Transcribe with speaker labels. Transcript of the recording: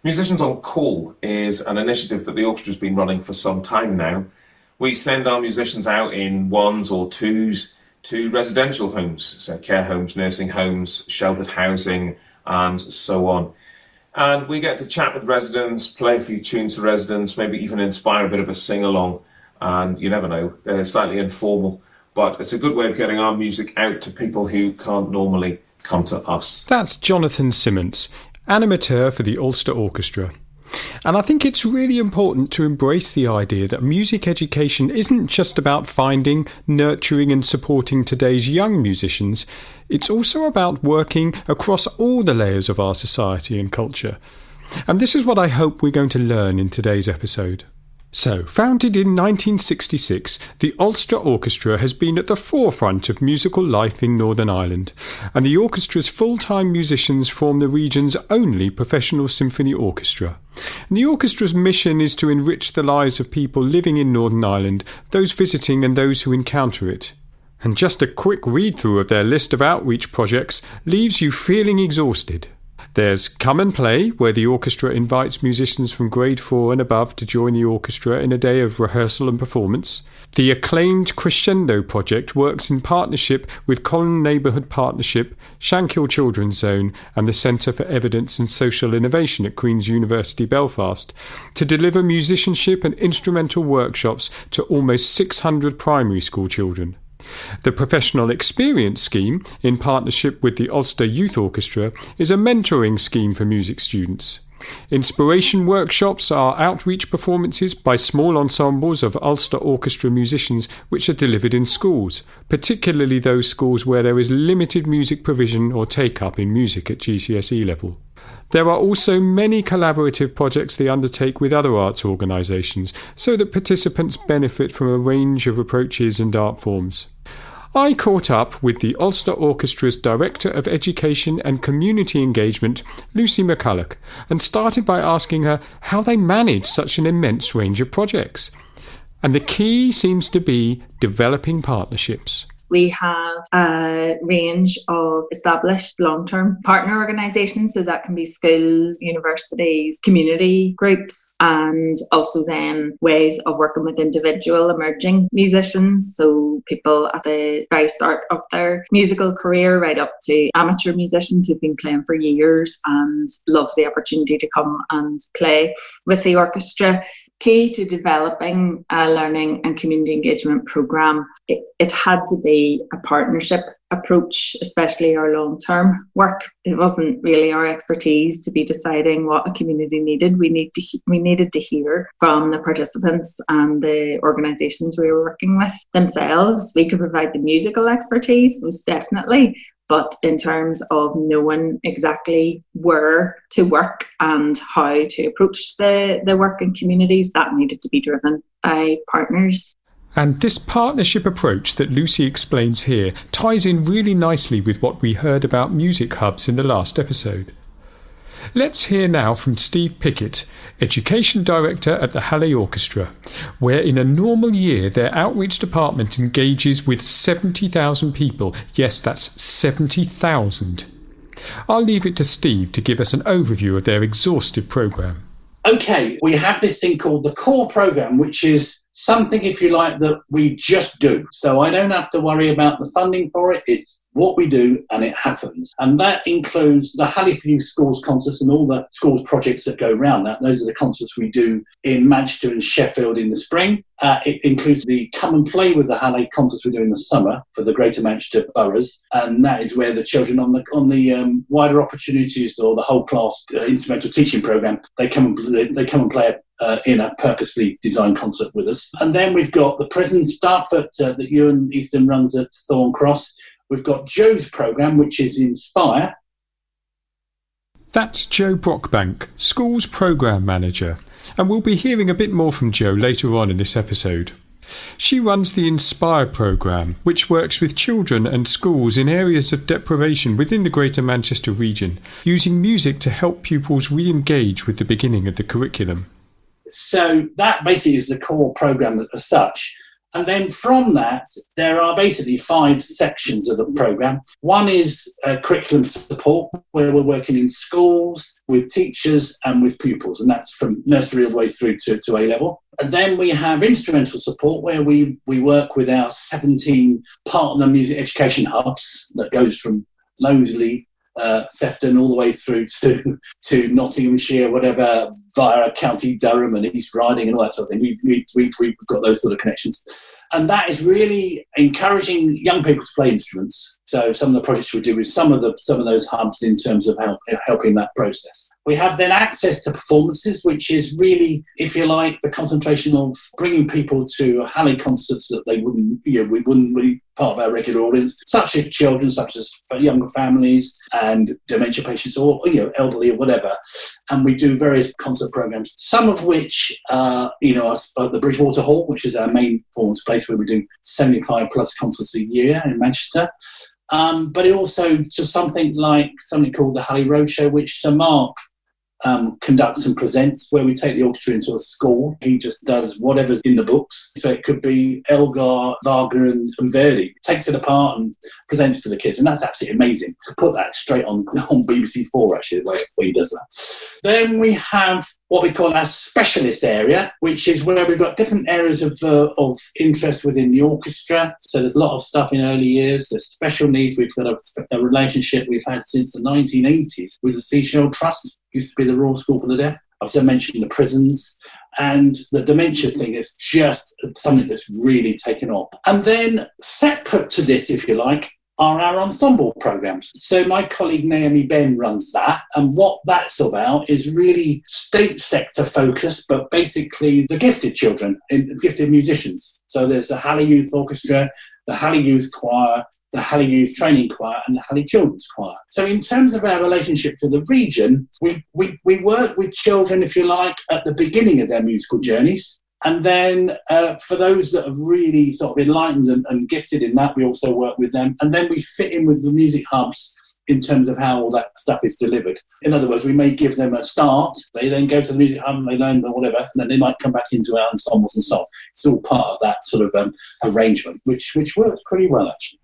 Speaker 1: Musicians on Call is an initiative that the orchestra's been running for some time now. We send our musicians out in ones or twos to residential homes, so care homes, nursing homes, sheltered housing, and so on. And we get to chat with residents, play a few tunes to residents, maybe even inspire a bit of a sing-along. And you never know, they're slightly informal, but it's a good way of getting our music out to people who can't normally come to us.
Speaker 2: That's Jonathan Simmons, animateur for the Ulster Orchestra. And I think it's really important to embrace the idea that music education isn't just about finding, nurturing and supporting today's young musicians. It's also about working across all the layers of our society and culture. And this is what I hope we're going to learn in today's episode. So, founded in 1966, the Ulster Orchestra has been at the forefront of musical life in Northern Ireland, and the orchestra's full-time musicians form the region's only professional symphony orchestra. And the orchestra's mission is to enrich the lives of people living in Northern Ireland, those visiting and those who encounter it. And just a quick read-through of their list of outreach projects leaves you feeling exhausted. There's Come and Play, where the orchestra invites musicians from grade 4 and above to join the orchestra in a day of rehearsal and performance. The acclaimed Crescendo project works in partnership with Colin Neighbourhood Partnership, Shankill Children's Zone and the Centre for Evidence and Social Innovation at Queen's University Belfast to deliver musicianship and instrumental workshops to almost 600 primary school children. The Professional Experience Scheme, in partnership with the Ulster Youth Orchestra, is a mentoring scheme for music students. Inspiration workshops are outreach performances by small ensembles of Ulster Orchestra musicians which are delivered in schools, particularly those schools where there is limited music provision or take-up in music at GCSE level. There are also many collaborative projects they undertake with other arts organisations, so that participants benefit from a range of approaches and art forms. I caught up with the Ulster Orchestra's Director of Education and Community Engagement, Lucy McCulloch, and started by asking her how they manage such an immense range of projects. And the key seems to be developing partnerships.
Speaker 3: We have a range of established long-term partner organisations, so that can be schools, universities, community groups, and also then ways of working with individual emerging musicians, so people at the very start of their musical career right up to amateur musicians who've been playing for years and love the opportunity to come and play with the orchestra. Key to developing a learning and community engagement programme, it had to be a partnership approach, especially our long-term work. It wasn't really our expertise to be deciding what a community needed. We needed to hear from the participants and the organisations we were working with themselves. We could provide the musical expertise, most definitely, but in terms of knowing exactly where to work and how to approach the work in communities, that needed to be driven by partners.
Speaker 2: And this partnership approach that Lucy explains here ties in really nicely with what we heard about music hubs in the last episode. Let's hear now from Steve Pickett, Education Director at the Halle Orchestra, where in a normal year their outreach department engages with 70,000 people. Yes, that's 70,000. I'll leave it to Steve to give us an overview of their exhaustive programme.
Speaker 4: Okay, we have this thing called the core programme, which is something, if you like, that we just do. So I don't have to worry about the funding for it. It's what we do and it happens. And that includes the Halle for Youth Schools concerts and all the schools projects that go around that. Those are the concerts we do in Manchester and Sheffield in the spring. It includes the Come and Play with the Halle concerts we do in the summer for the Greater Manchester boroughs. And that is where the children on the wider opportunities or the whole class instrumental teaching programme, they come and play in a purposely designed concert with us. And then we've got the prison stuff that Ewan Easton runs at Thorn Cross. We've got Joe's programme, which is Inspire.
Speaker 2: That's Joe Brockbank, Schools Programme Manager, and we'll be hearing a bit more from Joe later on in this episode. She runs the Inspire programme, which works with children and schools in areas of deprivation within the Greater Manchester region, using music to help pupils re-engage with the beginning of the curriculum.
Speaker 4: So that basically is the core programme as such. And then from that, there are basically 5 sections of the programme. One is curriculum support, where we're working in schools with teachers and with pupils, and that's from nursery all the way through to A-level. And then we have instrumental support, where we work with our 17 partner music education hubs that goes from Knowsley, Sefton, all the way through to Nottinghamshire, whatever, via County Durham and East Riding and all that sort of thing. We've got those sort of connections. And that is really encouraging young people to play instruments. So some of the projects we do with some of those hubs in terms of helping that process. We have then access to performances, which is really, if you like, the concentration of bringing people to Halley concerts that we wouldn't be part of our regular audience, such as children, such as younger families and dementia patients, or elderly or whatever. And we do various concert programs, some of which are at the Bridgewater Hall, which is our main performance place, where we do 75 plus concerts a year in Manchester. But it also just something called the Halley Roadshow, which Sir Mark conducts and presents, where we take the orchestra into a school. He just does whatever's in the books. So it could be Elgar, Wagner and Verdi. Takes it apart and presents to the kids. And that's absolutely amazing. Could put that straight on BBC4, actually, the way he does that. Then we have what we call our specialist area, which is where we've got different areas of interest within the orchestra. So there's a lot of stuff in early years. There's special needs. We've got a relationship we've had since the 1980s with the Seashell Trust. Used to be the Royal School for the Deaf. I've also mentioned the prisons, and the dementia thing is just something that's really taken off. And then separate to this, if you like, are our ensemble programs. So my colleague Naomi Ben runs that, and what that's about is really state sector focused, but basically the gifted children, gifted musicians. So there's the Halley Youth Orchestra, the Halley Youth Choir, the Halley Youth Training Choir and the Halley Children's Choir. So in terms of our relationship to the region, we work with children, if you like, at the beginning of their musical journeys. And then for those that have really sort of enlightened and gifted in that, we also work with them. And then we fit in with the music hubs in terms of how all that stuff is delivered. In other words, we may give them a start, they then go to the music hub and they learn whatever, and then they might come back into our ensembles and so on. It's all part of that sort of arrangement, which works pretty well, actually.